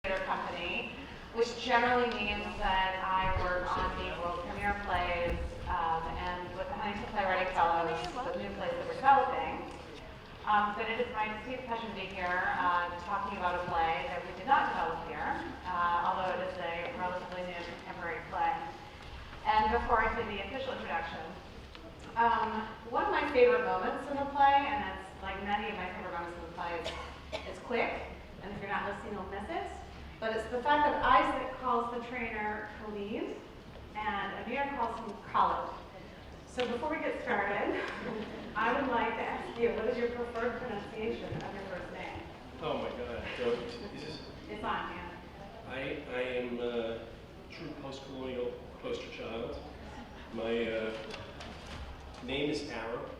company, which generally means that I work on the world premiere plays and with the Huntington Playwriting Fellows, the new plays that we're developing. But it is my distinct pleasure to be here talking about a play that we did not develop here, although it is a relatively new contemporary play. And before I do the official introduction, one of my favorite moments in the play, and it's like many of my favorite moments in the play, is quick, and if you're not listening, you'll miss it. But it's the fact that Isaac calls the trainer Khalid, and Amir calls him Khalid. So before we get started, I would like to ask you, what is your preferred pronunciation of your first name? Oh my God! It's on, yeah. I am a true post-colonial poster child. My name is Arab.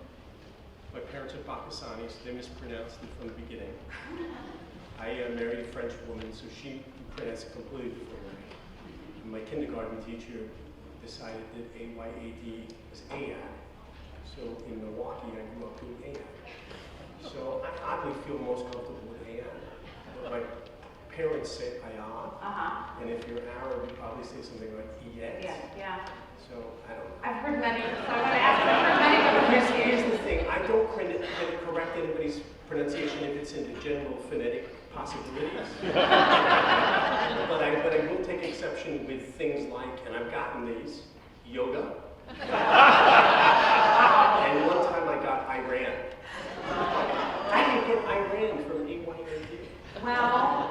My parents are Pakistani, so they mispronounced it from the beginning. I married a French woman, so she pronounced it completely differently. And my kindergarten teacher decided that AYAD was Ayad. So in Milwaukee, I grew up doing Ayad. So I oddly feel most comfortable with Ayad. But my parents say Ayad, and if you're Arab, you probably say something like Iyad. Yeah. So I don't know. I've heard many, so I'm going to ask, I've heard many different Here's the thing, I don't correct anybody's pronunciation if it's in the general phonetic possibilities. but I will take exception with things like, and I've gotten these, yoga. And one time I got Iran. I didn't get Iran from AYAD. Well,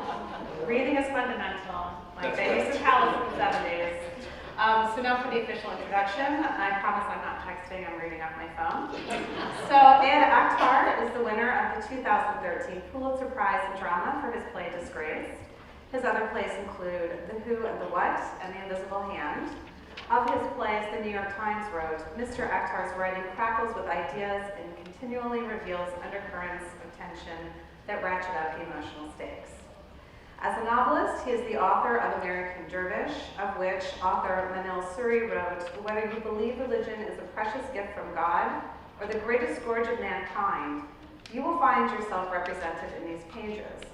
breathing is fundamental, like they used to tell us in the 70s. So now for the official introduction. I promise I'm not texting, I'm reading off my phone. So Ayad Akhtar is the winner of the 2013 Pulitzer Prize in Drama for his play Disgrace. His other plays include The Who and the What and The Invisible Hand. Of his plays, the New York Times wrote, Mr. Akhtar's writing crackles with ideas and continually reveals undercurrents of tension that ratchet up the emotional stakes. As a novelist, he is the author of American Dervish, of which author Manil Suri wrote, whether you believe religion is a precious gift from God or the greatest scourge of mankind, you will find yourself represented in these pages.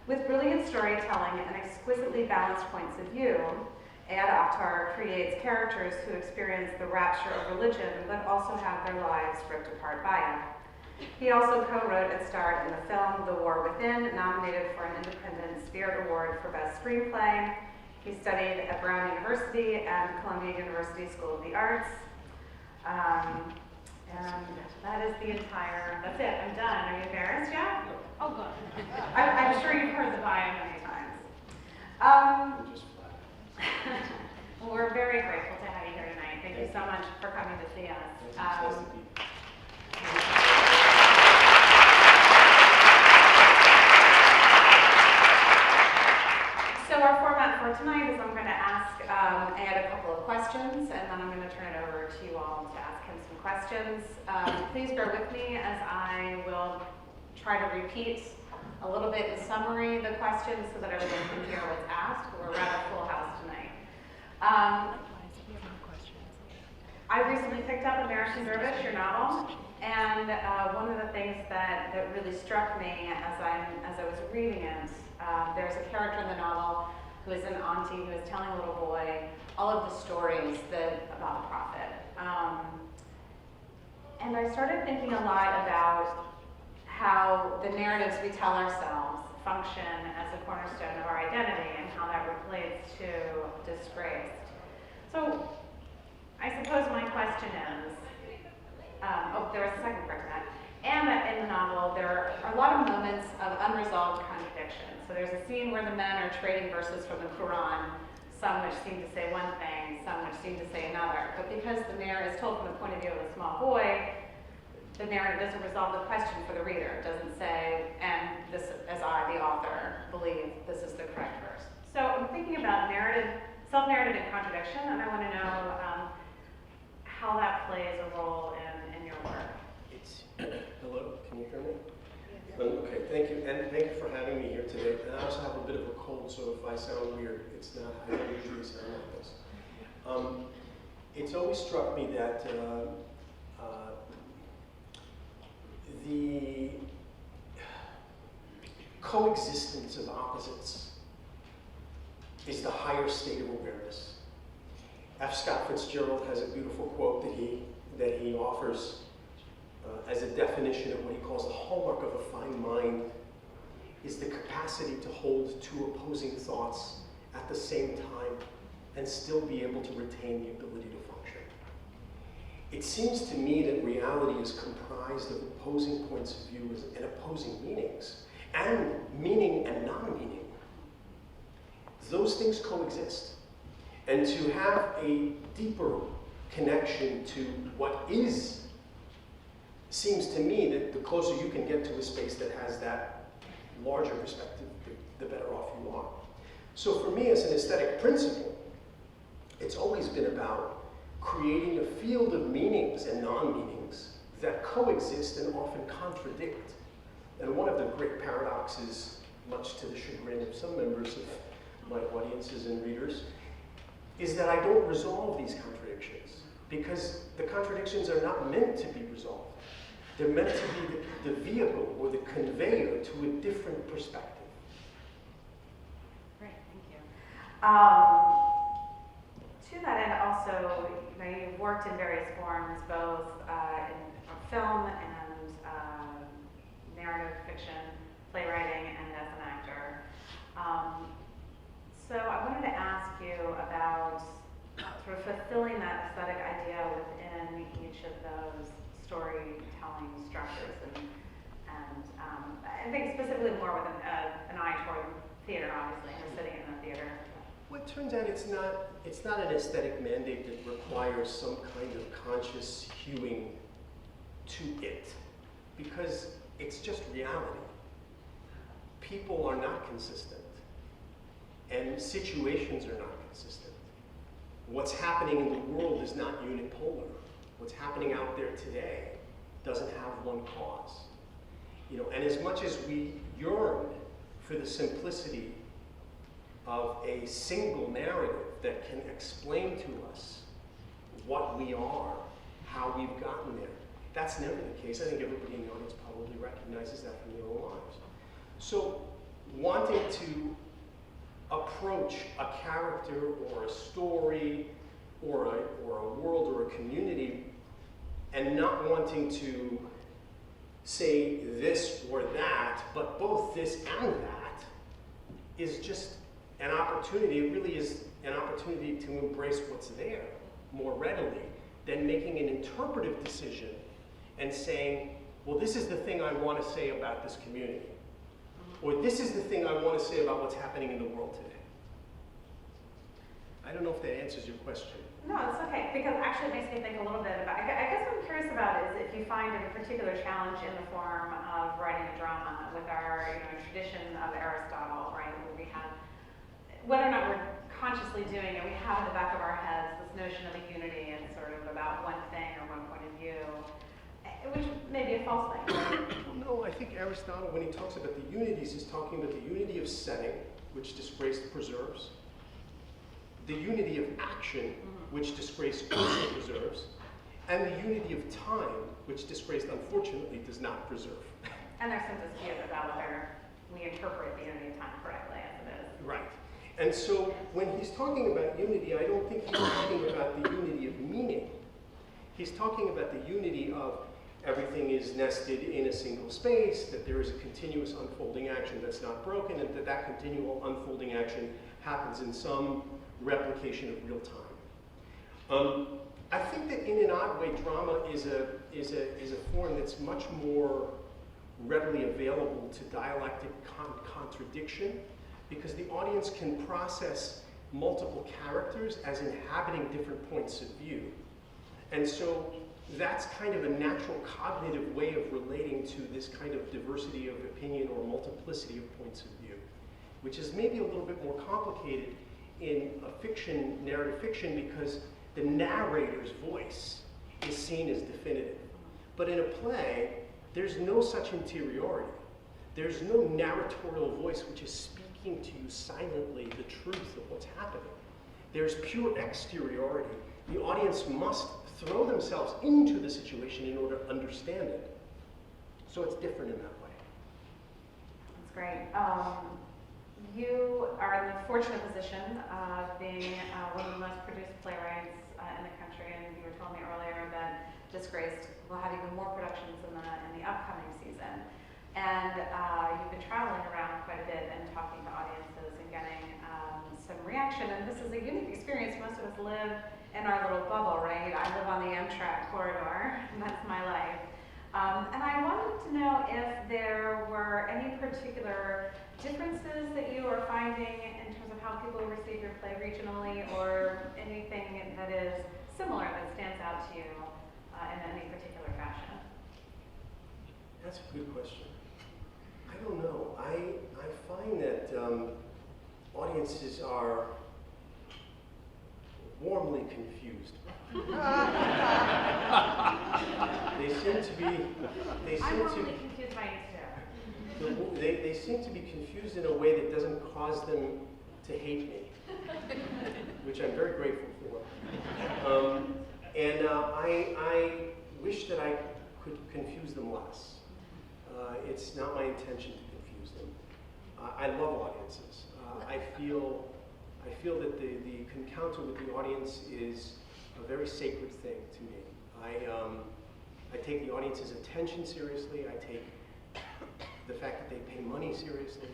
With brilliant storytelling and exquisitely balanced points of view, Ayad Akhtar creates characters who experience the rapture of religion but also have their lives ripped apart by it. He also co-wrote and starred in the film The War Within, nominated for an Independent Spirit Award for Best Screenplay. He studied at Brown University and Columbia University School of the Arts. And that is the entire, that's it, I'm done. Are you embarrassed yet? Oh, good. I'm sure you've heard the bio many times. Well, we're very grateful to have you here tonight. Thank you so much for coming to see us. So our format for tonight is I'm going to ask Ayad a couple of questions, and then I'm going to turn it over to you all to ask him some questions. Please bear with me as I will try to repeat a little bit in summary the questions so that everyone can hear what's asked. We're rather full house tonight. I recently picked up American Dervish, your novel, and one of the things that really struck me as I was reading it, there's a character in the novel who is an auntie who is telling a little boy all of the stories about the prophet. And I started thinking a lot about how the narratives we tell ourselves function as a cornerstone of our identity and how that relates to Disgraced. So I suppose my question is, there was a second part to that, and that in the novel there are a lot of moments of unresolved contradiction. So there's a scene where the men are trading verses from the Quran, some which seem to say one thing, some which seem to say another. But because the narrative is told from the point of view of a small boy, the narrative doesn't resolve the question for the reader. It doesn't say, and this, as I, the author, believe this is the correct verse. So I'm thinking about narrative, self-narrative and contradiction, and I want to know how that plays a role in your work. Hello, can you hear me? Yeah. Okay, thank you, and thank you for having me here today. And I also have a bit of a cold, so if I sound weird, it's not, I don't usually sound like this. It's always struck me that the coexistence of opposites is the higher state of awareness. F. Scott Fitzgerald has a beautiful quote that he offers as a definition of what he calls the hallmark of a fine mind is the capacity to hold two opposing thoughts at the same time and still be able to retain the ability to function. It seems to me that reality is comprised of opposing points of view and opposing meanings, and meaning and non-meaning. Those things coexist. And to have a deeper connection to what is, seems to me that the closer you can get to a space that has that larger perspective, the better off you are. So for me, as an aesthetic principle, it's always been about creating a field of meanings and non-meanings that coexist and often contradict. And one of the great paradoxes, much to the chagrin of some members of my audiences and readers, is that I don't resolve these contradictions, because the contradictions are not meant to be resolved. They're meant to be the vehicle or the conveyor to a different perspective. Great, thank you. To that end, also, you've worked in various forms, both in film and narrative fiction, playwriting, and as an actor. So I wanted to ask you about sort of fulfilling that aesthetic idea within each of those storytelling structures, and I think specifically more with an eye toward theater, obviously, you're sitting in the theater. Well, it turns out it's not an aesthetic mandate that requires some kind of conscious hewing to it, because it's just reality. People are not consistent, and situations are not consistent. What's happening in the world is not unipolar. What's happening out there today doesn't have one cause. And as much as we yearn for the simplicity of a single narrative that can explain to us what we are, how we've gotten there, that's never the case. I think everybody in the audience probably recognizes that from their own lives. So wanting to approach a character or a story or a world or a community and not wanting to say this or that, but both this and that, is just an opportunity. It really is an opportunity to embrace what's there more readily than making an interpretive decision and saying, well, this is the thing I want to say about this community, or this is the thing I want to say about what's happening in the world today. I don't know if that answers your question. No, it's okay, because actually it makes me think a little bit about, I guess what I'm curious about is if you find a particular challenge in the form of writing a drama with our tradition of Aristotle, right, where we have, whether or not we're consciously doing it, we have in the back of our heads this notion of a unity and sort of about one thing or one point of view, which may be a false thing. No, I think Aristotle, when he talks about the unities, he's talking about the unity of setting, which Disgrace preserves, the unity of action, which Disgrace also preserves, and the unity of time, which Disgrace unfortunately does not preserve. And there's some dispute about whether we interpret the unity of time correctly as it is. Right. And so when he's talking about unity, I don't think he's talking about the unity of meaning. He's talking about the unity of everything is nested in a single space, that there is a continuous unfolding action that's not broken, and that continual unfolding action happens in some replication of real time. I think that in an odd way, drama is a form that's much more readily available to dialectic contradiction, because the audience can process multiple characters as inhabiting different points of view. And so that's kind of a natural cognitive way of relating to this kind of diversity of opinion or multiplicity of points of view, which is maybe a little bit more complicated in a fiction, narrative fiction, because the narrator's voice is seen as definitive. But in a play, there's no such interiority. There's no narratorial voice which is speaking to you silently the truth of what's happening. There's pure exteriority. The audience must throw themselves into the situation in order to understand it. So it's different in that way. That's great. you are in the fortunate position of being one of the most produced playwrights in the country, and you were telling me earlier that Disgraced will have even more productions in the upcoming season. And you've been traveling around quite a bit and talking to audiences and getting some reaction. And this is a unique experience. Most of us live in our little bubble, right? I live on the Amtrak corridor, and that's my life. And I wanted to know if there were any particular differences that you are finding in terms of how people receive your play regionally, or anything that is similar that stands out to you in any particular fashion. That's a good question. I don't know. I find that audiences are warmly confused. They seem to be. I'm warmly confused by you too. They seem to be confused in a way that doesn't cause them to hate me, which I'm very grateful for. I wish that I could confuse them less. It's not my intention to confuse them. I love audiences. I feel that the encounter with the audience is a very sacred thing to me. I take the audience's attention seriously. I take the fact that they pay money seriously.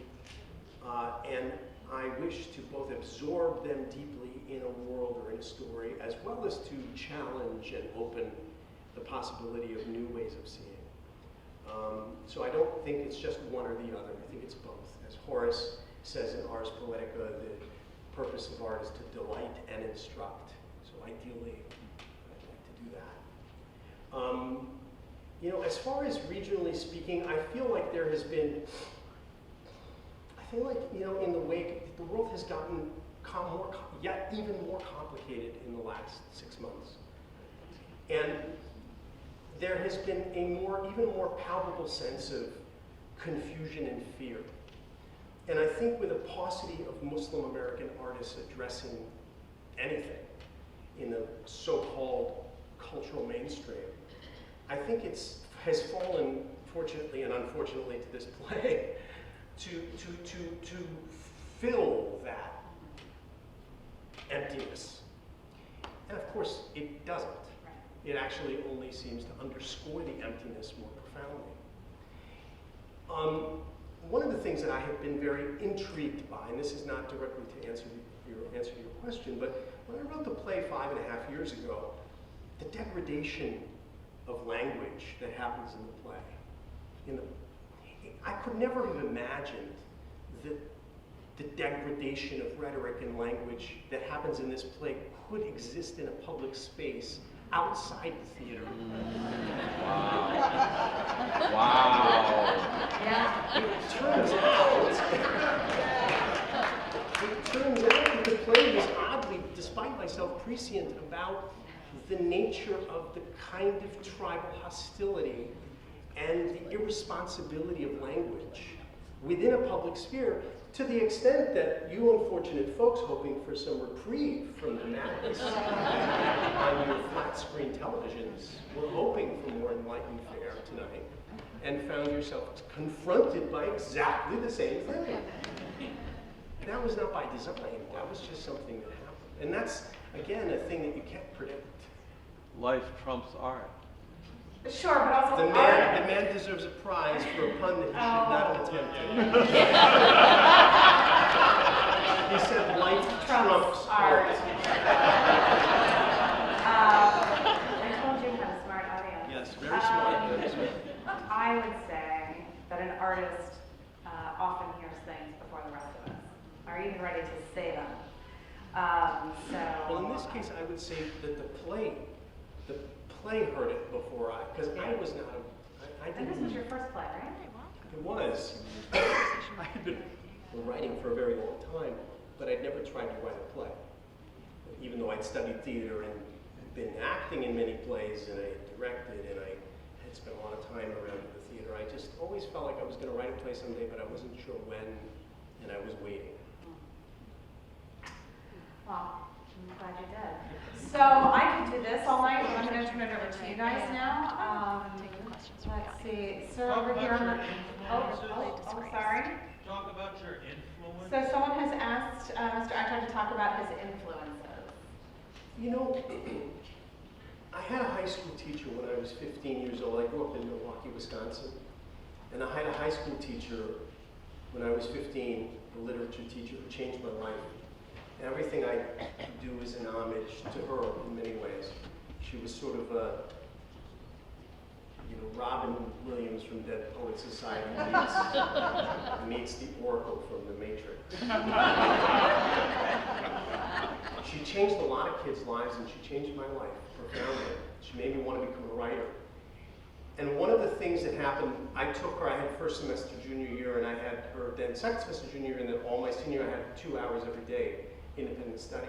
And I wish to both absorb them deeply in a world or in a story, as well as to challenge and open the possibility of new ways of seeing. So I don't think it's just one or the other. I think it's both. As Horace says in Ars Poetica, the purpose of art is to delight and instruct. So ideally, I'd like to do that. As far as regionally speaking, I feel like there has been, in the wake, the world has gotten yet even more complicated in the last 6 months. And there has been a even more palpable sense of confusion and fear. And I think with a paucity of Muslim American artists addressing anything in the so-called cultural mainstream, I think has fallen, fortunately and unfortunately, to this play to fill that emptiness. And of course, it doesn't. It actually only seems to underscore the emptiness more profoundly. One of the things that I have been very intrigued by, and this is not directly to answer your question, but when I wrote the play 5.5 years ago, the degradation of language that happens in the play, I could never have imagined that the degradation of rhetoric and language that happens in this play could exist in a public space outside the theater. Wow. Wow. Yeah. It turns out that the play is oddly, despite myself, prescient about the nature of the kind of tribal hostility and the irresponsibility of language within a public sphere, to the extent that you unfortunate folks hoping for some reprieve from the madness on your flat screen televisions were hoping for more enlightened fare tonight and found yourself confronted by exactly the same thing. That was not by design, that was just something that happened. And that's, again, a thing that you can't predict. Life trumps art. Sure, but also The man deserves a prize for a pun that he should not have attempted. He said life trumps art. I told you you had a smart audience. Yes, very smart. Very smart. I would say that an artist often hears things before the rest of us, are even ready to say them. Well, in this case, I would say that the play heard it before because I was not I And this was your first play, right? It was. I had been writing for a very long time, but I'd never tried to write a play. Even though I'd studied theater and been acting in many plays, and I had directed, and I had spent a lot of time around the theater, I just always felt like I was going to write a play someday, but I wasn't sure when, and I was waiting. Well, I'm glad you did. So I could do this all night, but I'm going to turn it over to you guys now. Let's see, sir over here on the, oh, sorry. Talk about your influence So someone has asked Mr. Akhtar to talk about his influences. You know, I had a high school teacher when I was 15 years old. I grew up in Milwaukee, Wisconsin. And I had a high school teacher when I was 15, a literature teacher who changed my life. And everything I do is an homage to her in many ways. She was sort of a, Robin Williams from Dead Poets Society meets the Oracle from The Matrix. She changed a lot of kids' lives, and she changed my life profoundly. She made me want to become a writer. And one of the things that happened, I took her, I had first semester junior year, and I had her then second semester junior year, and then all my senior year, I had 2 hours every day, independent study.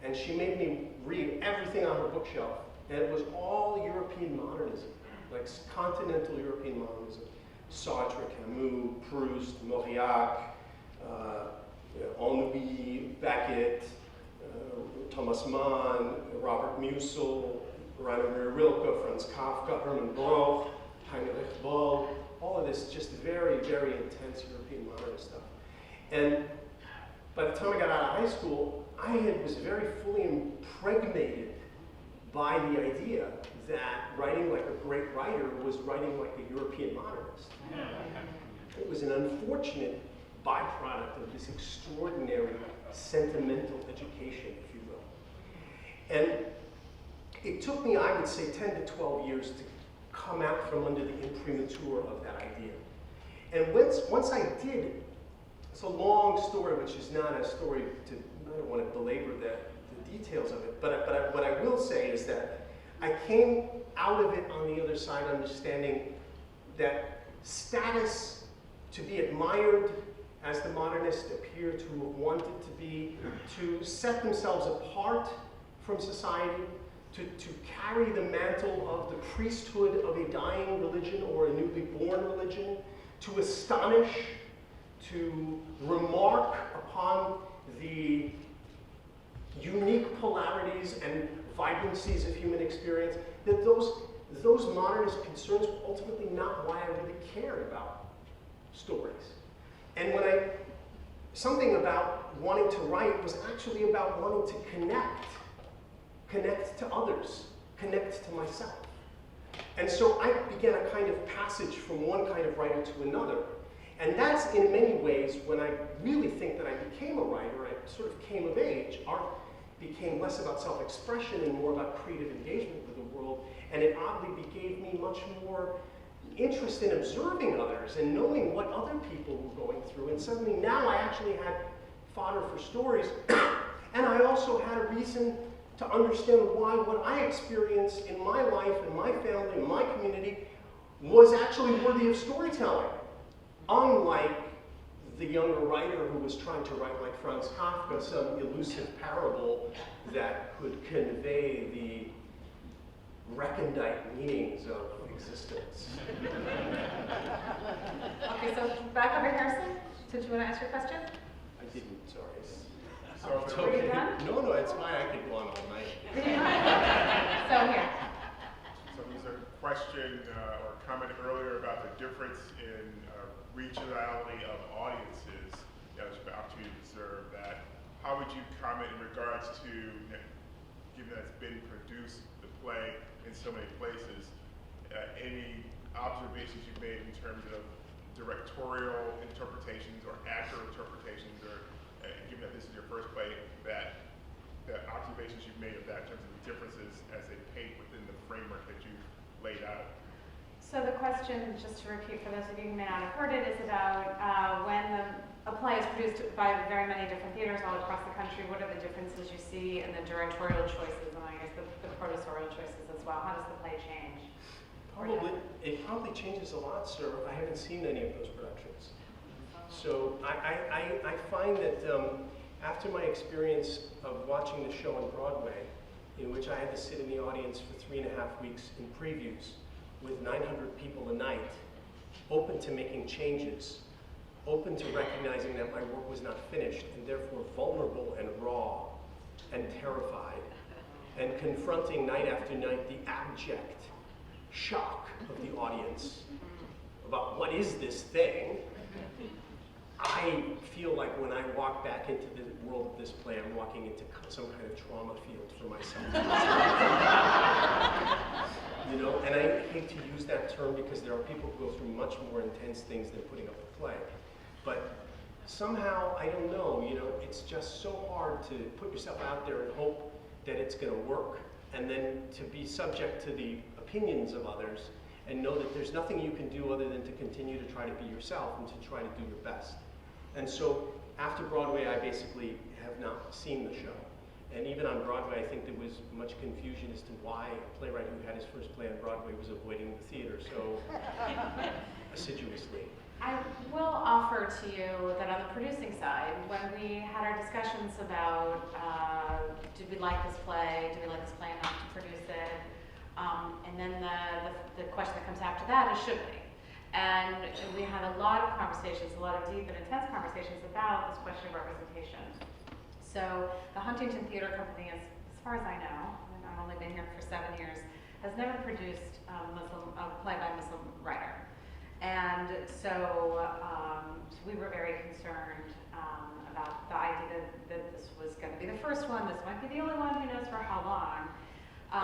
And she made me read everything on her bookshelf, and it was all European modernism, like continental European modernism. Sartre, Camus, Proust, Mauriac, Ennui, Beckett, Thomas Mann, Robert Musil, Rainer Maria Rilke, Franz Kafka, Hermann Broch, Heinrich Böll, all of this just very, very intense European modernist stuff. And by the time I got out of high school, I was very fully impregnated by the idea that writing like a great writer was writing like a European modernist. It was an unfortunate byproduct of this extraordinary sentimental education, if you will. And it took me, I would say, 10 to 12 years to come out from under the imprimatur of that idea. And once I did, it's a long story, which is not a story I don't want to belabor the details of it, but what I will say is that I came out of it on the other side understanding that status, to be admired as the modernists appear to have wanted to be, to set themselves apart from society, to carry the mantle of the priesthood of a dying religion or a newly born religion, to astonish, to remark upon the unique polarities and vibrancies of human experience, that those modernist concerns were ultimately not why I really cared about stories. And something about wanting to write was actually about wanting to connect to others, connect to myself. And so I began a kind of passage from one kind of writer to another. And that's in many ways when I really think that I became a writer, I sort of came of age. Art became less about self-expression and more about creative engagement with the world. And it oddly gave me much more interest in observing others and knowing what other people were going through. And suddenly now I actually had fodder for stories. And I also had a reason to understand why what I experienced in my life and my family and my community was actually worthy of storytelling. Unlike the younger writer who was trying to write like Franz Kafka, some elusive parable that could convey the recondite meanings of existence. Okay, so back over here, Harrison. Did you want to ask your question? I didn't, sorry. So, were you done? No, it's fine. I could go on all night. So here. So there's a question or comment earlier about the difference in regionality of audiences that was about to observe that. How would you comment in regards to, given that it's been produced, the play in so many places, any observations you've made in terms of directorial interpretations or actor interpretations, or given that this is your first play, that the observations you've made of that in terms of the differences as they paint within the framework that you've laid out? So the question, just to repeat for those of you who may not have heard it, is about when a play is produced by very many different theaters all across the country, what are the differences you see in the directorial choices and I guess the professorial choices as well? How does the play change? It probably changes a lot, sir. I haven't seen any of those productions. So I find that after my experience of watching the show on Broadway, in which I had to sit in the audience for 3.5 weeks in previews with 900 people a night, open to making changes, open to recognizing that my work was not finished, and therefore vulnerable and raw and terrified, and confronting night after night the abject shock of the audience about what is this thing. I feel like when I walk back into the world of this play, I'm walking into some kind of trauma field for myself. You know, and I hate to use that term because there are people who go through much more intense things than putting up a play. But somehow, I don't know, you know, it's just so hard to put yourself out there and hope that it's going to work, and then to be subject to the opinions of others and know that there's nothing you can do other than to continue to try to be yourself and to try to do your best. And so after Broadway, I basically have not seen the show. And even on Broadway, I think there was much confusion as to why a playwright who had his first play on Broadway was avoiding the theater so assiduously. I will offer to you that on the producing side, when we had our discussions about did we like this play enough to produce it, and then the question that comes after that is should we? And we had a lot of conversations, a lot of deep and intense conversations about this question of representation. So the Huntington Theater Company, as far as I know, and I've only been here for 7 years, has never produced a play by a Muslim writer. And so we were very concerned about the idea that this was going to be the first one, this might be the only one, who knows for how long.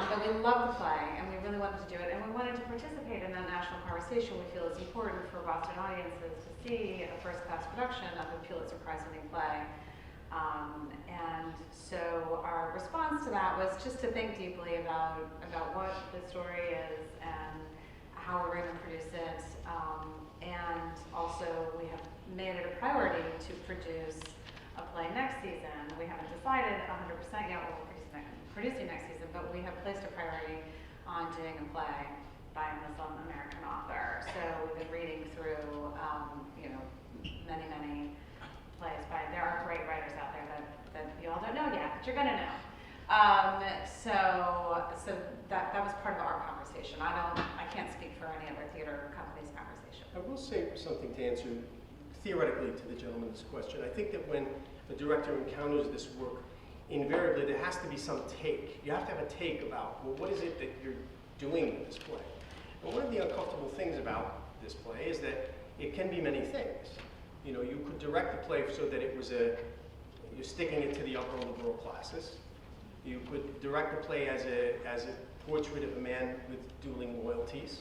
But we loved the play, and we really wanted to do it, and we wanted to participate in that national conversation. We feel it's important for Boston audiences to see a first-class production of a Pulitzer Prize-winning play. And so our response to that was just to think deeply about what the story is and how we're going to produce it. And also, we have made it a priority to produce a play next season. We haven't decided 100% yet what we're producing next season, but we have placed a priority on doing a play by a Muslim American author. So we've been reading through, you know, many plays by, there are great writers out there that you all don't know yet, but you're gonna know. So that was part of our conversation. I can't speak for any other theater company's conversation. I will say something to answer theoretically to the gentleman's question. I think that when a director encounters this work, invariably there has to be some take. You have to have a take about, well, what is it that you're doing in this play? And one of the uncomfortable things about this play is that it can be many things. You know, you could direct the play so that it was you're sticking it to the upper and liberal classes. You could direct the play as a portrait of a man with dueling loyalties.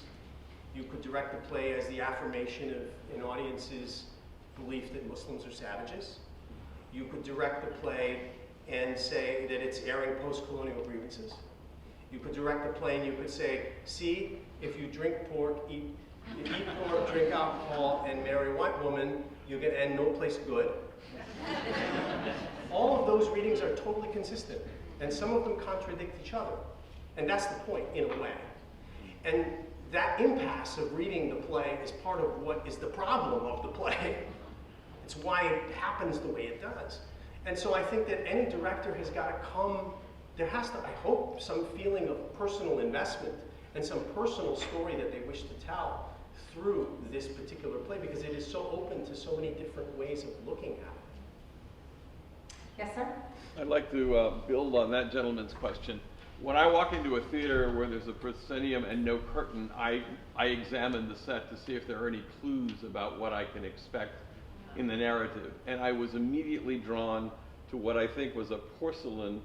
You could direct the play as the affirmation of an audience's belief that Muslims are savages. You could direct the play and say that it's airing post-colonial grievances. You could direct the play and you could say, see, if you drink pork, eat pork, drink alcohol, and marry a white woman, you get end no place good. All of those readings are totally consistent, and some of them contradict each other. And that's the point, in a way. And that impasse of reading the play is part of what is the problem of the play. It's why it happens the way it does. And so I think that any director has got to come, there has to, I hope, some feeling of personal investment and some personal story that they wish to tell through this particular play, because it is so open to so many different ways of looking at it. Yes, sir? I'd like to build on that gentleman's question. When I walk into a theater where there's a proscenium and no curtain, I examine the set to see if there are any clues about what I can expect in the narrative. And I was immediately drawn to what I think was a porcelain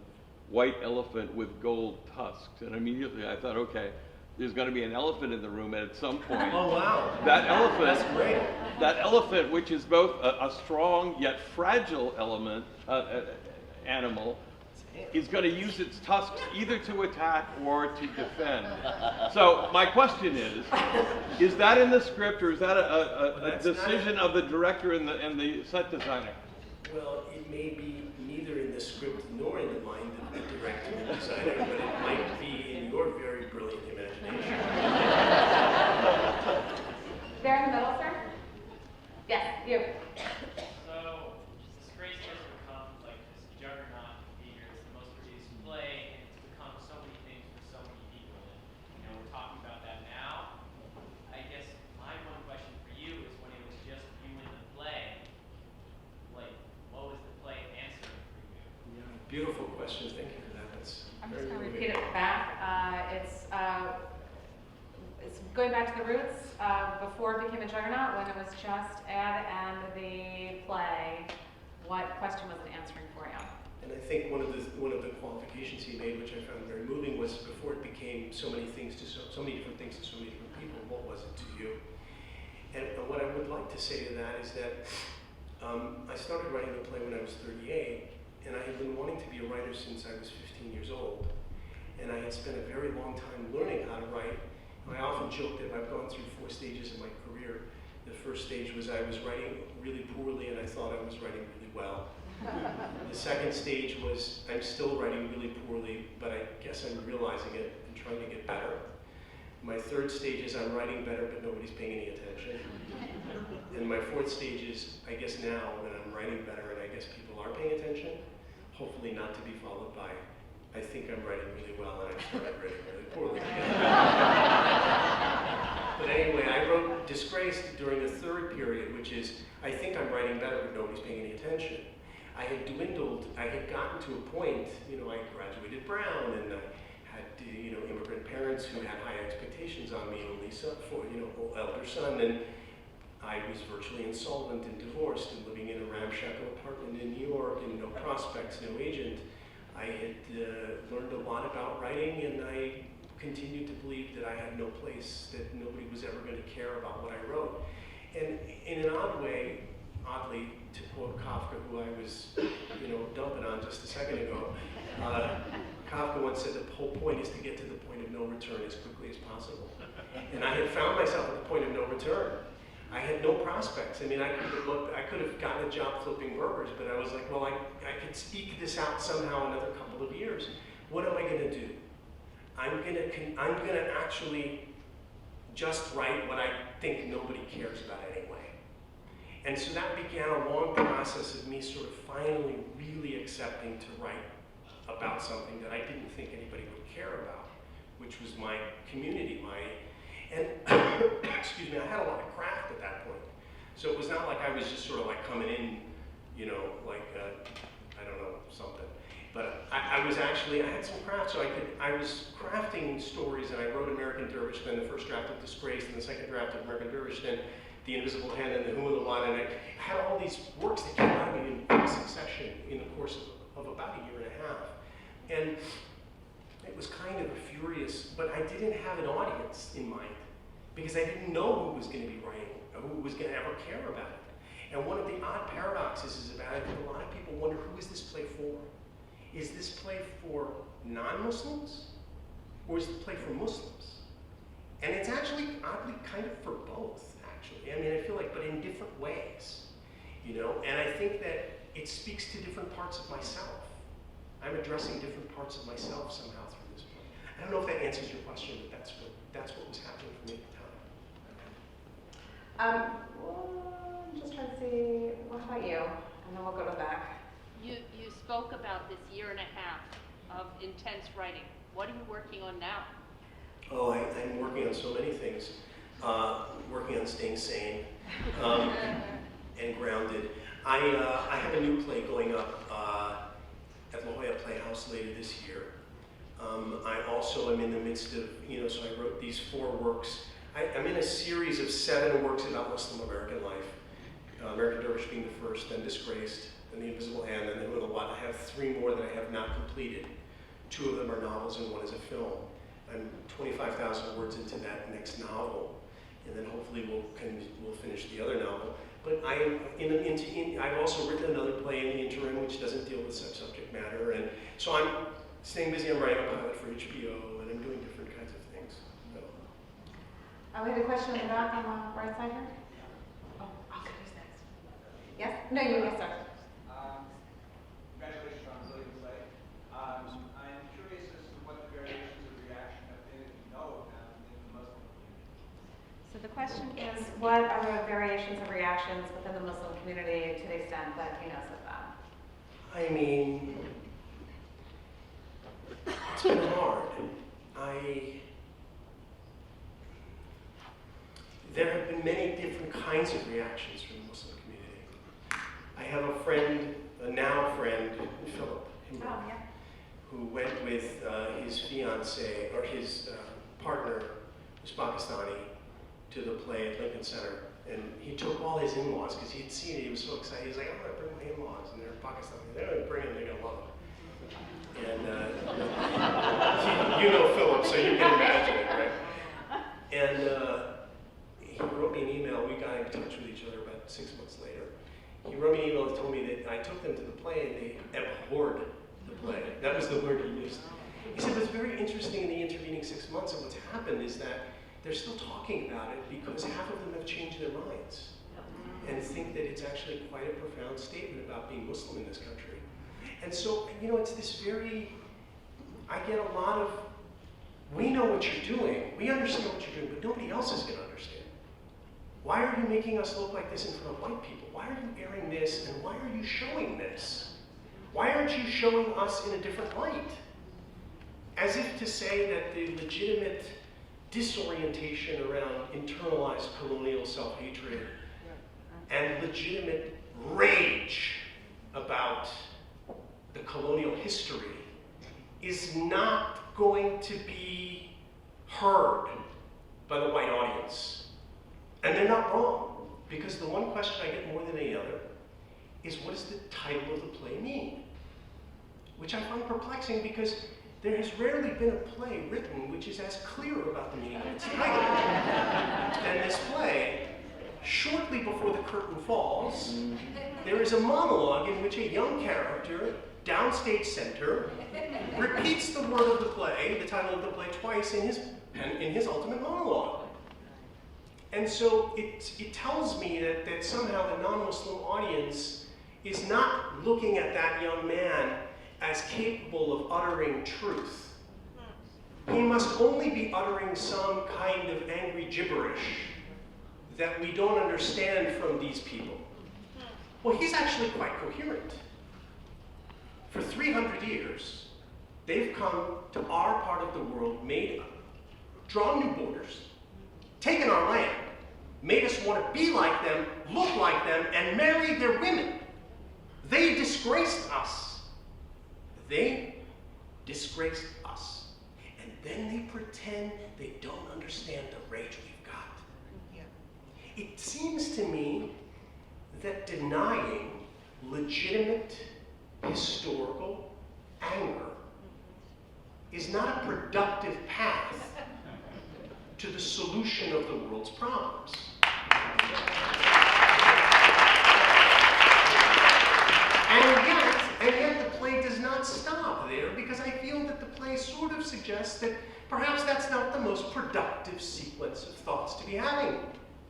white elephant with gold tusks. And immediately I thought, okay, there's going to be an elephant in the room, and at some point, Oh, wow. that elephant, That's great. that elephant, which is both a strong yet fragile animal, is going to use its tusks either to attack or to defend. So my question is that in the script, or is that a decision of the director and the set designer? Well, it may be neither in the script nor in the mind of the director and designer, but it might be in your very brilliant imagination. There in the middle, sir? Yes, you. So, Disgrace has become like this juggernaut theater. It's the most produced play, and it's become so many things for so many people. And, you know, we're talking about that now. I guess my one question for you is, when it was just you in the play, like, what was the play answering for you? Yeah, beautiful question. Thank you for that. That's I'm very just going to moving. repeat it back. it's going back to the roots, before it became a juggernaut, when it was just Ed and the play, what question was it answering for you? And I think one of the qualifications he made, which I found very moving, was before it became so many things to so many different things to so many different people, what was it to you? And what I would like to say to that is that I started writing a play when I was 38, and I had been wanting to be a writer since I was 15 years old. And I had spent a very long time learning how to write. I often joke that I've gone through 4 stages in my career. The first stage was I was writing really poorly and I thought I was writing really well. The second stage was I'm still writing really poorly, but I guess I'm realizing it and trying to get better. My third stage is I'm writing better, but nobody's paying any attention. And my fourth stage is, I guess now, when I'm writing better and I guess people are paying attention, hopefully not to be followed by, I think I'm writing really well and I started writing really poorly. But anyway, I wrote Disgrace during the third period, which is, I think I'm writing better, but nobody's paying any attention. I had dwindled, I had gotten to a point, I graduated Brown and I had, immigrant parents who had high expectations on me and Lisa, elder son, and I was virtually insolvent and divorced and living in a ramshackle apartment in New York and no prospects, no agent. I had learned a lot about writing and I continued to believe that I had no place, that nobody was ever going to care about what I wrote. And in an odd way, oddly, to quote Kafka, who I was, dumping on just a second ago, Kafka once said the whole point is to get to the point of no return as quickly as possible. And I had found myself at the point of no return. I had no prospects. I mean, I could have gotten a job flipping burgers, but I was like, well, I could eke this out somehow another couple of years. What am I going to do? I'm gonna actually just write what I think nobody cares about anyway. And so that began a long process of me sort of finally really accepting to write about something that I didn't think anybody would care about, which was my community, and excuse me, I had a lot of craft at that point. So it was not like I was just sort of like coming in, I don't know, something. But I had some craft, so I was crafting stories, and I wrote American Dervish, then the first draft of Disgrace, and the second draft of American Dervish, then The Invisible Hand, and The Who and the What, and I had all these works that came out of me in quick succession in the course of about a year and a half. And it was kind of furious, but I didn't have an audience in mind, because I didn't know who was going to be writing, or who was going to ever care about it. And one of the odd paradoxes is about it, that a lot of people wonder, who is this play for? Is this play for non-Muslims, or is the play for Muslims? And it's actually oddly kind of for both, actually. I mean, I feel like, but in different ways, And I think that it speaks to different parts of myself. I'm addressing different parts of myself somehow through this play. I don't know if that answers your question, but that's what was happening for me at the time. Just trying to see, what about you? And then we'll go to the back. You spoke about this year and a half of intense writing. What are you working on now? Oh, I'm working on so many things. Working on staying sane and grounded. I have a new play going up at La Jolla Playhouse later this year. I also am in the midst of, so I wrote these 4 works. I'm in a series of 7 works about Muslim American life. American Dervish being the first, then Disgraced, then The Invisible Hand, and then Who and the What. I have 3 more that I have not completed. 2 of them are novels and 1 is a film. I'm 25,000 words into that next novel, and then hopefully we'll finish the other novel. But I've also written another play in the interim which doesn't deal with subject matter, and so I'm staying busy. I'm writing a pilot for HBO, and I'm doing different kinds of things. So. We have a question in the back on the right side here. Oh, okay, who's next? Yes? No, you, yes, sir. Congratulations on a brilliant play. I'm curious as to what the variations of reaction have been, if you know of them, in the Muslim community. So the question is, what are the variations of reactions within the Muslim community to the extent that he knows of them? I mean, it's been hard. There have been many different kinds of reactions from the Muslim community. I have a friend, a now friend, Philip, who went with his fiancée, or his partner, who's Pakistani, to the play at Lincoln Center. And he took all his in-laws, because he had seen it, he was so excited. He was like, I'm gonna bring my in-laws, and they're Pakistani. They're gonna bring them, they're gonna love them. And you know Philip, so you can imagine it, right? And he wrote me an email. We got in touch with each other about 6 months later. He wrote me an email and told me that I took them to the play and they abhorred the play. That was the word he used. He said what's very interesting in the intervening 6 months and what's happened is that they're still talking about it because half of them have changed their minds and think that it's actually quite a profound statement about being Muslim in this country. And so, you know, it's this very, I get a lot of, we know what you're doing, we understand what you're doing, but nobody else is going to understand. Why are you making us look like this in front of white people? Why are you airing this, and why are you showing this? Why aren't you showing us in a different light? As if to say that the legitimate disorientation around internalized colonial self-hatred and legitimate rage about the colonial history is not going to be heard by the white audience. And they're not wrong, because the one question I get more than any other is, what does the title of the play mean? Which I find perplexing, because there has rarely been a play written which is as clear about the meaning of its title than this play. Shortly before the curtain falls, there is a monologue in which a young character, downstage center, repeats the word of the play, the title of the play, twice in his ultimate monologue. And so it tells me that somehow the non-Muslim audience is not looking at that young man as capable of uttering truth. He must only be uttering some kind of angry gibberish that we don't understand from these people. Well, he's actually quite coherent. For 300 years, they've come to our part of the world, drawn new borders, taken our land, made us want to be like them, look like them, and marry their women. They disgraced us. They disgraced us. And then they pretend they don't understand the rage we've got. It seems to me that denying legitimate historical anger is not a productive path to the solution of the world's problems. And yet the play does not stop there, because I feel that the play sort of suggests that perhaps that's not the most productive sequence of thoughts to be having,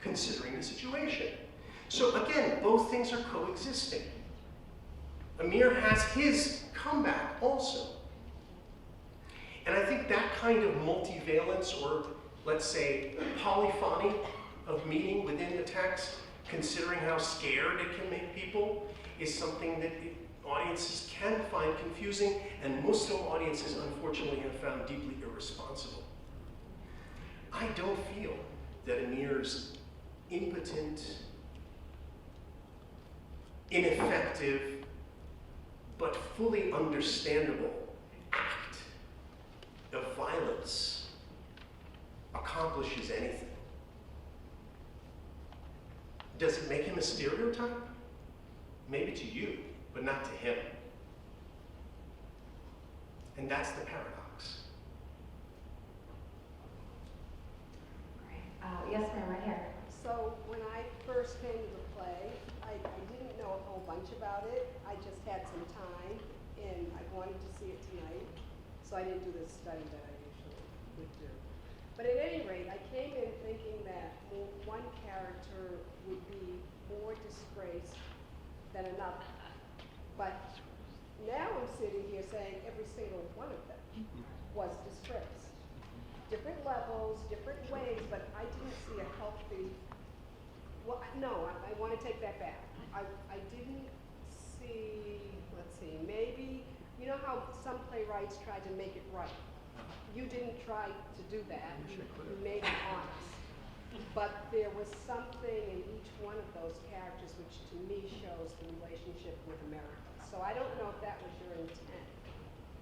considering the situation. So again, both things are coexisting. Amir has his comeback also. And I think that kind of multivalence, or let's say polyphony of meaning within the text, considering how scared it can make people, is something that audiences can find confusing, and Muslim audiences unfortunately have found deeply irresponsible. I don't feel that Amir's impotent, ineffective, but fully understandable act of violence accomplishes anything. Does it make him a stereotype? Maybe to you, but not to him. And that's the paradox. Great. Yes, ma'am, right here. So when I first came to the play, I didn't know a whole bunch about it. I just had some time, and I wanted to see it tonight. So I didn't do the study that I usually would do. But at any rate, I came in thinking that one character would be more disgraced than another. But now I'm sitting here saying every single one of them was disgraced. Different levels, different ways, but I didn't see a healthy, well, no, I want to take that back. I didn't see, let's see, maybe, you know how some playwrights try to make it right? You didn't try to do that. You made it honest. But there was something in each one of those characters which to me shows the relationship with America. So I don't know if that was your intent.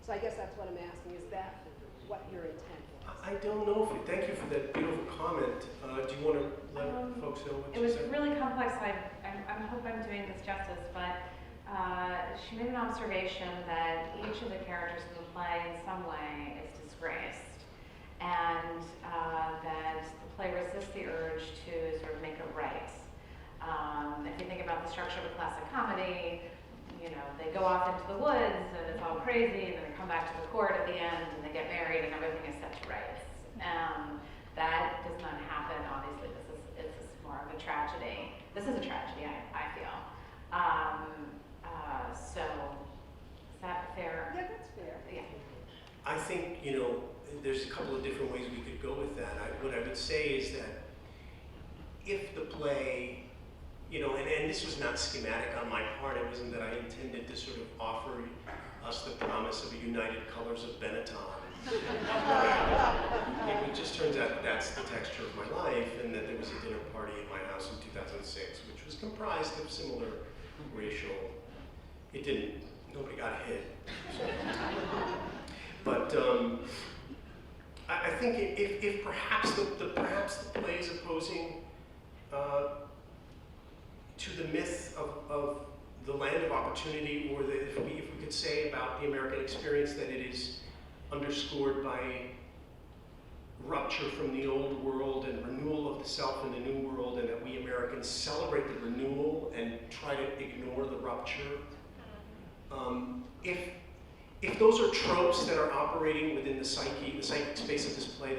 So I guess that's what I'm asking, is that what your intent was? I don't know if, thank you for that beautiful comment. Do you want to let folks know what It you was said? really complex, so I hope I'm doing this justice, but she made an observation that each of the characters in the play in some way is disgraced, and that the play resists the urge to sort of make it right. If you think about the structure of a classic comedy, you know, they go off into the woods and it's all crazy, and then they come back to the court at the end and they get married and everything is set to rights. That does not happen. Obviously, it's more of a tragedy. This is a tragedy, I feel. So, is that fair? Yeah, that's fair. Yeah. I think, you know, there's a couple of different ways we could go with that. What I would say is that if the play, you know, and this was not schematic on my part, it wasn't that I intended to sort of offer us the promise of a united colors of Benetton. It just turns out that that's the texture of my life, and that there was a dinner party at my house in 2006, which was comprised of similar racial, nobody got hit. But I think if perhaps the play is opposing to the myth of the land of opportunity, or if we could say about the American experience that it is underscored by rupture from the old world and renewal of the self in the new world, and that we Americans celebrate the renewal and try to ignore the rupture. If those are tropes that are operating within the psychic space of this play,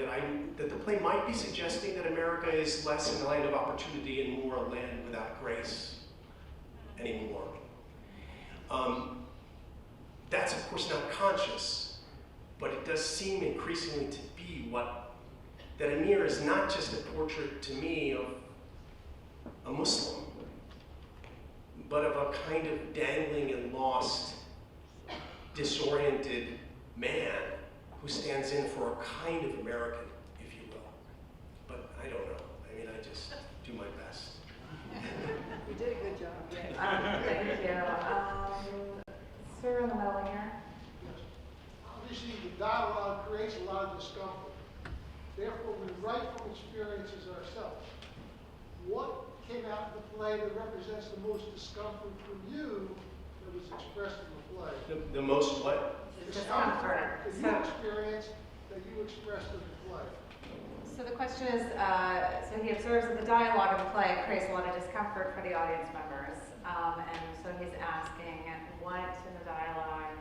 that the play might be suggesting that America is less a land of opportunity and more a land without grace anymore. That's of course not conscious, but it does seem increasingly to be that Amir is not just a portrait to me of a Muslim, but of a kind of dangling and lost, disoriented man who stands in for a kind of American, if you will. But I don't know. I mean, I just do my best. You did a good job. Thank you. Sir in the middle here. Obviously, the dialogue creates a lot of discomfort. Therefore, we write from experiences ourselves. What came out in the play that represents the most discomfort from you that was expressed in the play? The most what? Discomfort. That you experienced, that you expressed in the play. So the question is, so he observes that the dialogue of the play creates a lot of discomfort for the audience members. And so he's asking what in the dialogue,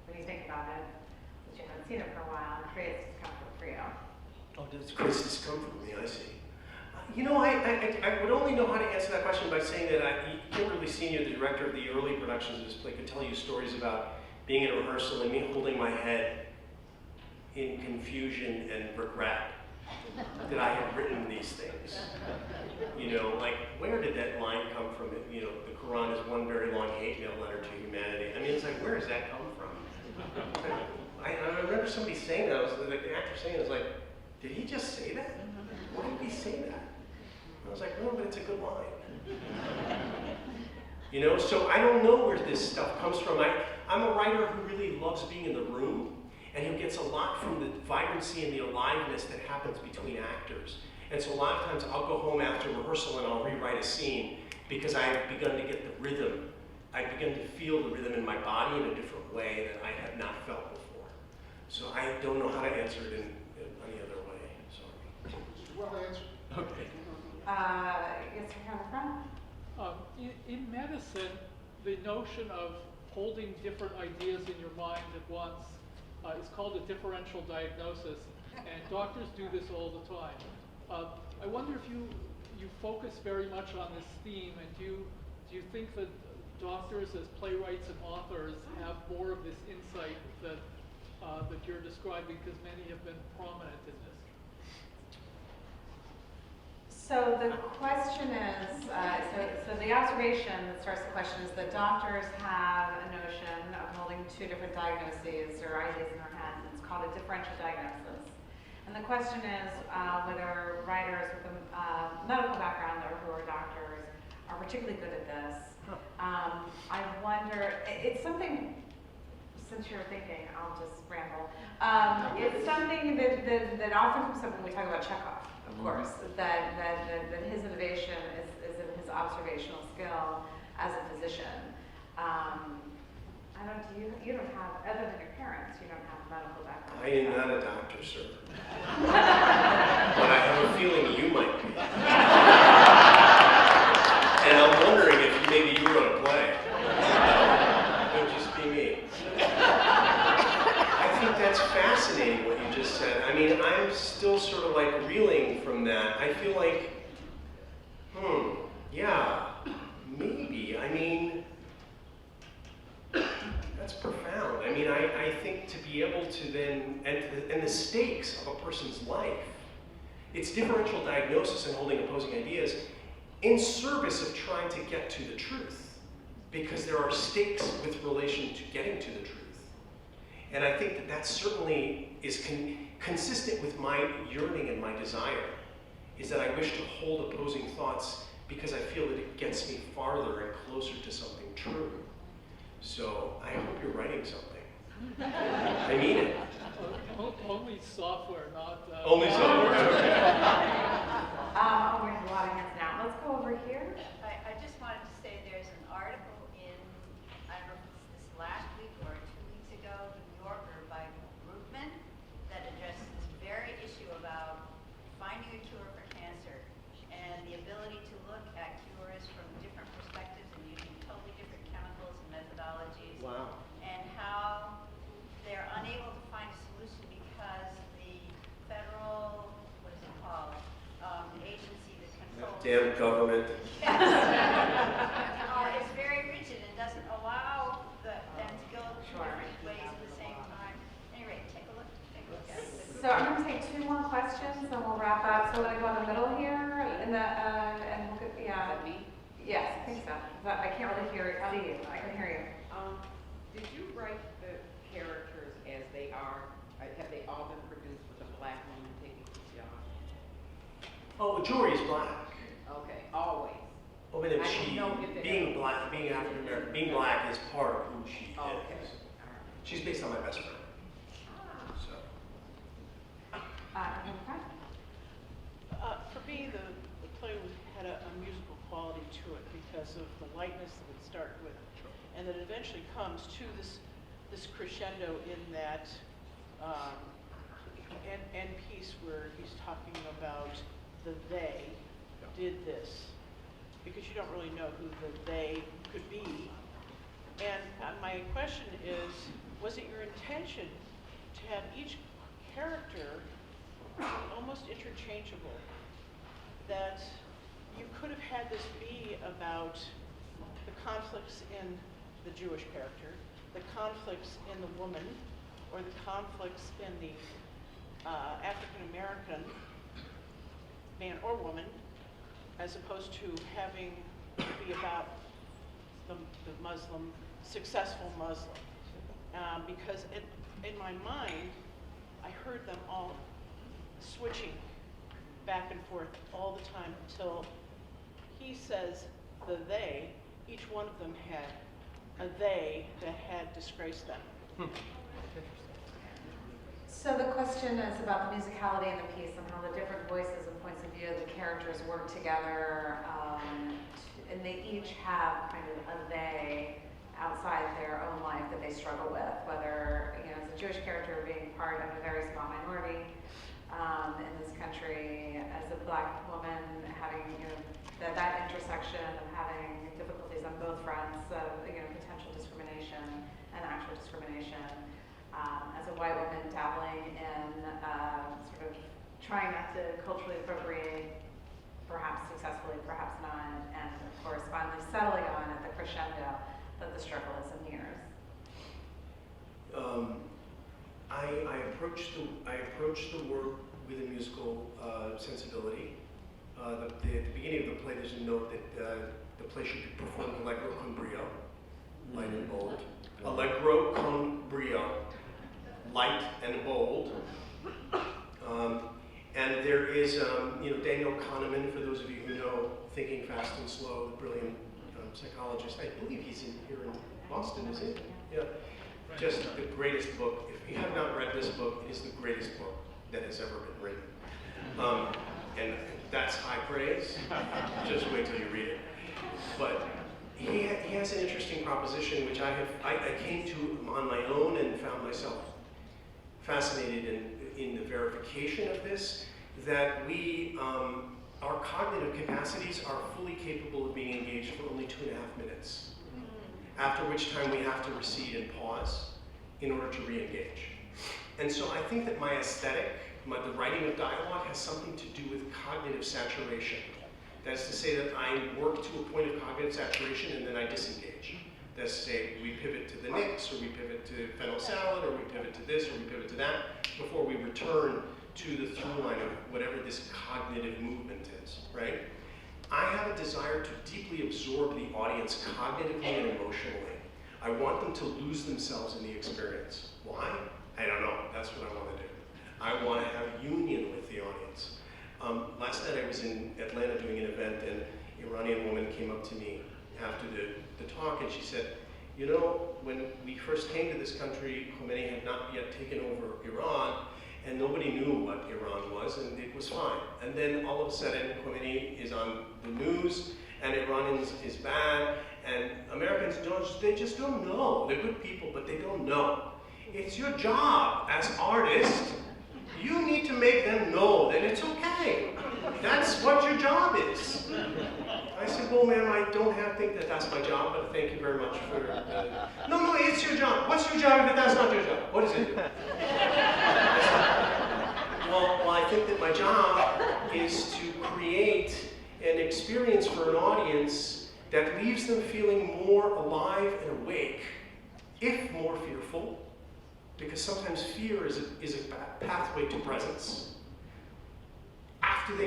when you think about it, that you haven't seen it for a while, creates discomfort for you. Oh, does it create discomfort with me? I see. You know, I would only know how to answer that question by saying that Kimberly Senior, the director of the early productions of this play, could tell you stories about being in a rehearsal and me holding my head in confusion and regret that I had written these things. You know, like, where did that line come from? You know, the Quran is one very long hate mail letter to humanity. I mean, it's like, where does that come from? I remember somebody saying that. The actor saying it was like, did he just say that? Why did he say that? I was like, no, but it's a good line. You know, so I don't know where this stuff comes from. I'm a writer who really loves being in the room, and who gets a lot from the vibrancy and the aliveness that happens between actors. And so a lot of times I'll go home after rehearsal and I'll rewrite a scene because I've begun to get the rhythm. I've begun to feel the rhythm in my body in a different way that I have not felt before. So I don't know how to answer it in any other way. Sorry. It's well answered. Okay. Yes, here in the front. In medicine, the notion of holding different ideas in your mind at once is called a differential diagnosis, and doctors do this all the time. I wonder if you focus very much on this theme, and do you think that doctors as playwrights and authors have more of this insight that you're describing, because many have been prominent in this? So the question is, so the observation that starts the question is that doctors have a notion of holding two different diagnoses or ideas in their heads, and it's called a differential diagnosis. And the question is whether writers with a medical background or who are doctors are particularly good at this. I wonder, it's something since you're thinking, I'll just ramble. It's something that often comes up when we talk about Chekhov, of course, that his innovation is in his observational skill as a physician. I don't, you don't have, other than your parents, you don't have a medical background. I am not a doctor, sir. But I have a feeling you might be. And I'm wondering if maybe you wrote a play. It would just be me. I think that's fascinating what you just said. I mean, I'm still sort of like reeling from that. I feel like, yeah, maybe. I mean, that's profound. I mean, I think to be able to then, and the stakes of a person's life, it's differential diagnosis and holding opposing ideas in service of trying to get to the truth, because there are stakes with relation to getting to the truth. And I think that certainly is consistent with my yearning and my desire, is that I wish to hold opposing thoughts because I feel that it gets me farther and closer to something true. So I hope you're writing something. I mean it. Only software, not... Only software, okay. Oh, we have a lot of hands now. Let's go over here. I just wanted to say there's an article in, I don't know if it's this last week or 2 weeks ago, New Yorker by Groupman, that addresses this very issue about finding a cure for cancer and the ability to look at cures from different perspectives and using totally different chemicals and methodologies. Wow. And how they're unable to find a solution because the federal, what is it called, agency that controls... Damn government. It's very rigid and doesn't allow them to go different ways at the same time. Anyway, take a look at it. So I'm going to take 2 more questions and we'll wrap up. So I'm going to go in the middle here, and we'll get, yeah. Is that me? Yes, I think so. But I can't really see you. I can hear you. Did you write the characters as they are? Have they all been produced with a black woman taking the job? Oh, Jory is black. Okay, always. Oh, but if I she, didn't know if it being ever- black, being African American, being black is part of who she Okay. is. All right. She's based on my best friend. So. Okay. For me, the play had a musical quality to it because of the lightness that it started with, and that it eventually comes to this crescendo in that end piece where he's talking about the they did this, because you don't really know who the they could be. And my question is, was it your intention to have each character almost interchangeable, that you could have had this be about the conflicts in the Jewish character, the conflicts in the woman, or the conflicts in the African American man or woman, as opposed to having it be about the Muslim, successful Muslim? Because in my mind, I heard them all switching back and forth all the time until he says the they, each one of them had a they that had disgraced them. So the question is about the musicality in the piece and how the different voices and points of view of the characters work together, and they each have kind of a they outside their own life that they struggle with, whether, you know, as a Jewish character being part of a very small minority in this country, as a black woman having, you know, that intersection of having difficulties on both fronts of, you know, potential discrimination and actual discrimination. As a white woman dabbling in sort of trying not to culturally appropriate, perhaps successfully, perhaps not, and of course finally settling on at the crescendo that the struggle is in years. I approach the work with a musical sensibility. At the beginning of the play, there's a note that the play should be performed allegro con brio, light and bold. Allegro con brio, light and bold. And there is, you know, Daniel Kahneman, for those of you who know Thinking Fast and Slow, the brilliant psychologist. I believe he's here in Boston, is he? Yeah. just the greatest book. If you have not read this book, it is the greatest book that has ever been written. And that's high praise. Just wait till you read it. But he has an interesting proposition, which I came to on my own and found myself fascinated in the verification of this, that our cognitive capacities are fully capable of being engaged for only 2.5 minutes, after which time we have to recede and pause in order to re-engage. And so I think that my aesthetic, the writing of dialogue, has something to do with cognitive saturation. That is to say that I work to a point of cognitive saturation and then I disengage. That's to say we pivot to the Knicks, or we pivot to fennel salad, or we pivot to this, or we pivot to that, before we return to the through line of whatever this cognitive movement is, right? I have a desire to deeply absorb the audience cognitively and emotionally. I want them to lose themselves in the experience. Why? I don't know. That's what I want to do. I want to have union with the audience. Last night I was in Atlanta doing an event, and an Iranian woman came up to me after the talk, and she said, you know, when we first came to this country, Khomeini had not yet taken over Iran, and nobody knew what Iran was, and it was fine. And then all of a sudden, Khomeini is on the news, and Iran is bad, and Americans they just don't know. They're good people, but they don't know. It's your job as artists. You need to make them know that it's okay. That's what your job is. I said, well, ma'am, I don't think that that's my job, but thank you very much for... No, it's your job. What's your job if that's not your job? What is it? Well, I think that my job is to create an experience for an audience that leaves them feeling more alive and awake, if more fearful, because sometimes fear is a pathway to presence.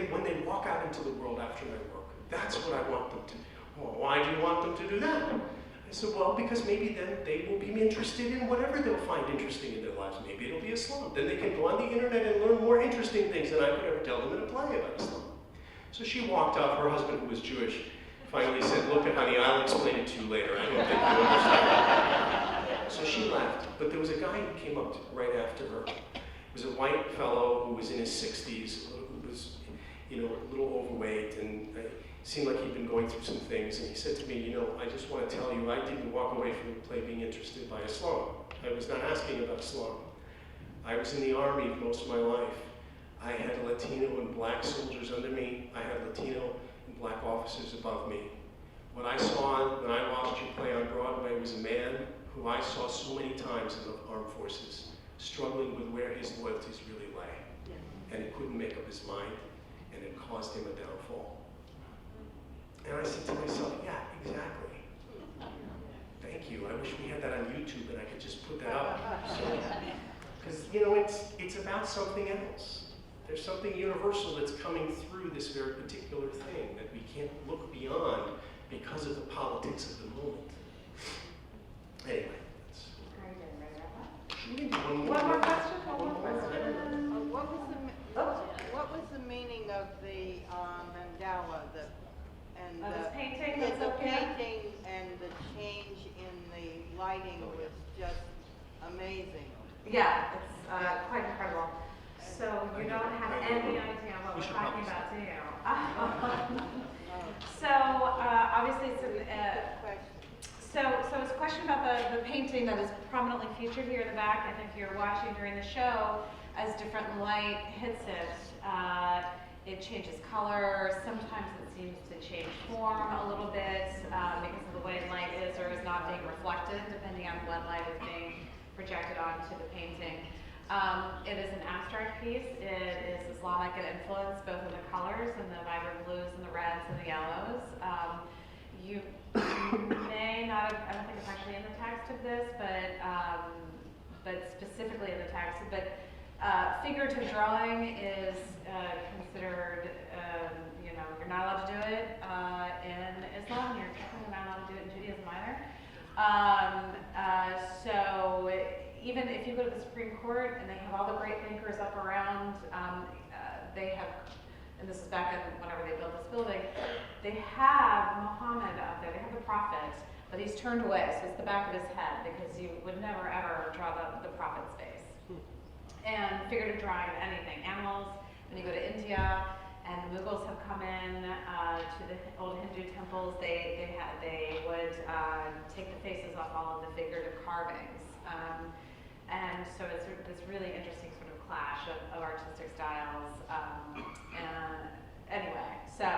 When they walk out into the world after my work, that's what I want them to. Well, why do you want them to do that? I said, well, because maybe then they will be interested in whatever they'll find interesting in their lives. Maybe it'll be Islam. Then they can go on the internet and learn more interesting things than I could ever tell them in a play about Islam. So she walked off. Her husband, who was Jewish, finally said, look, honey, I'll explain it to you later. I don't think you understand. So she left. But there was a guy who came up right after her. It was a white fellow who was in his 60s, who was, a little overweight, and it seemed like he'd been going through some things. And he said to me, I just want to tell you, I didn't walk away from the play being interested by Islam. I was not asking about Islam. I was in the army most of my life. I had Latino and black soldiers under me. I had Latino and black officers above me. What I saw when I watched you play on Broadway was a man who I saw so many times in the armed forces, struggling with where his loyalties really lay. And he couldn't make up his mind, and it caused him a downfall. And I said to myself, yeah, exactly. Thank you. I wish we had that on YouTube and I could just put that up. Because, it's about something else. There's something universal that's coming through this very particular thing that we can't look beyond because of the politics of the moment. Anyway, One more question? What was the meaning of the mandala, this painting? The painting and the change in the lighting was just amazing. Yeah, it's quite incredible. So you don't have any idea what we're talking about, do you? So obviously it's it's a question about the painting that is prominently featured here in the back, and if you're watching during the show, as different light hits it, it changes color. Sometimes it seems to change form a little bit because of the way light is or is not being reflected, depending on what light is being projected onto the painting. It is an abstract piece. It is Islamic in influence, both in the colors and the vibrant blues and the reds and the yellows. You may not have, I don't think it's actually in the text of this, but specifically in the text. But figurative drawing is considered, you're not allowed to do it in Islam. You're technically not allowed to do it in Judaism either. So even if you go to the Supreme Court and they have all the great thinkers up around, they have, and this is back in whenever they built this building, they have Muhammad up there, they have the Prophet, but he's turned away, so it's the back of his head, because you would never ever draw the prophet's face. And figurative drawing of anything, animals. When you go to India, and the Mughals have come in to the old Hindu temples, they would take the faces off all of the figurative carvings. And so it's this really interesting sort of clash of artistic styles. Anyway, so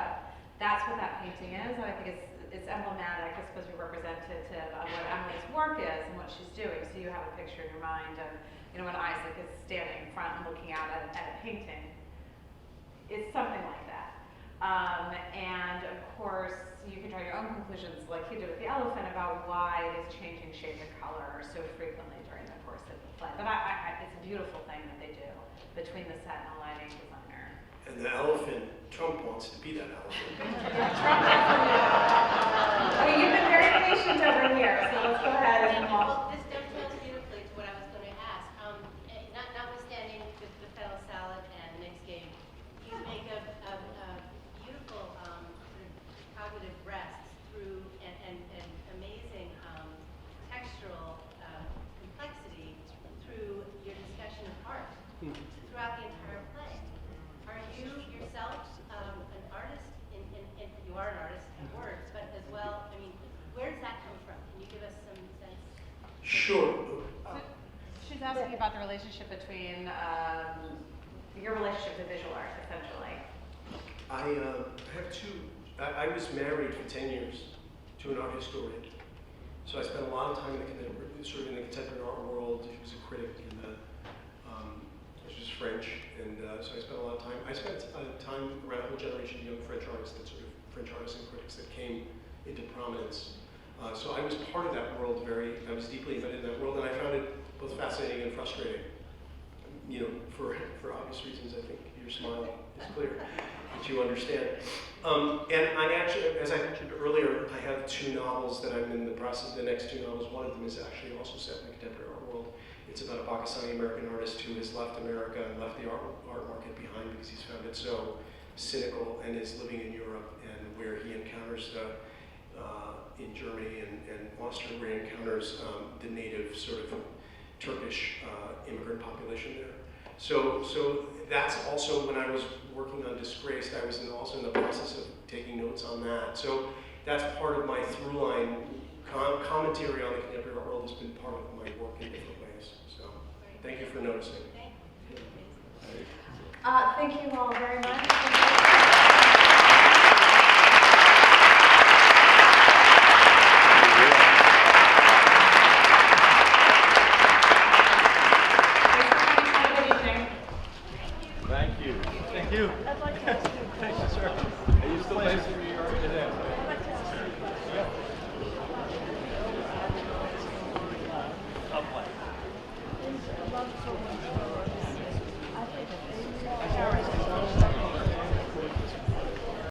that's what that painting is, and I think it's emblematic, I suppose, representative of what Emily's work is and what she's doing. So you have a picture in your mind of, when Isaac is standing in front and looking out at a painting. It's something like that. And of course, you can draw your own conclusions, like you did with the elephant, about why it is changing shape and color so frequently during the course of the play. But it's a beautiful thing that they do between the set and the lighting designer. And the elephant, Trump wants to be that elephant. Yeah, Trump doesn't. Okay, you've been very patient over here, so let's go ahead and Well, this dovetails beautifully to what I was going to ask. Notwithstanding the fennel salad and Nick's game, you make a beautiful sort of cognitive rests through an amazing textural complexity through your discussion of art throughout the entire play. Are you yourself an artist? You are an artist in words, but as well, where does that come from? Can you give us some sense? Sure. She's asking about the relationship between your relationship to visual art, essentially. I have two. I was married for 10 years to an art historian. So I spent a lot of time in the contemporary art world. She was a critic in she was French, and so I spent a lot of time. I spent time around a whole generation of young French artists, French artists and critics that came into prominence. So I was part of that world I was deeply embedded in that world, and I found it both fascinating and frustrating. For obvious reasons, I think your smile is clear that you understand. And I actually, as I mentioned earlier, I have two novels that I'm in the process of. The next two novels, one of them is actually also set in the contemporary art world. It's about a Pakistani-American artist who has left America and left the art market behind because he's found it so cynical, and is living in Europe, and where he encounters in Germany and Austria, where he encounters the native sort of Turkish immigrant population there. So that's also, when I was working on Disgraced, I was also in the process of taking notes on that. So that's part of my through line. Commentary on the contemporary art world has been part of my work in different ways. So thank you for noticing. Thank you all very much. Thank you. Thank you. I'd like to ask you a Thank you, question. sir. Are you still based in New York today? I'd like to ask you a question. Yeah. I'll play. I love so much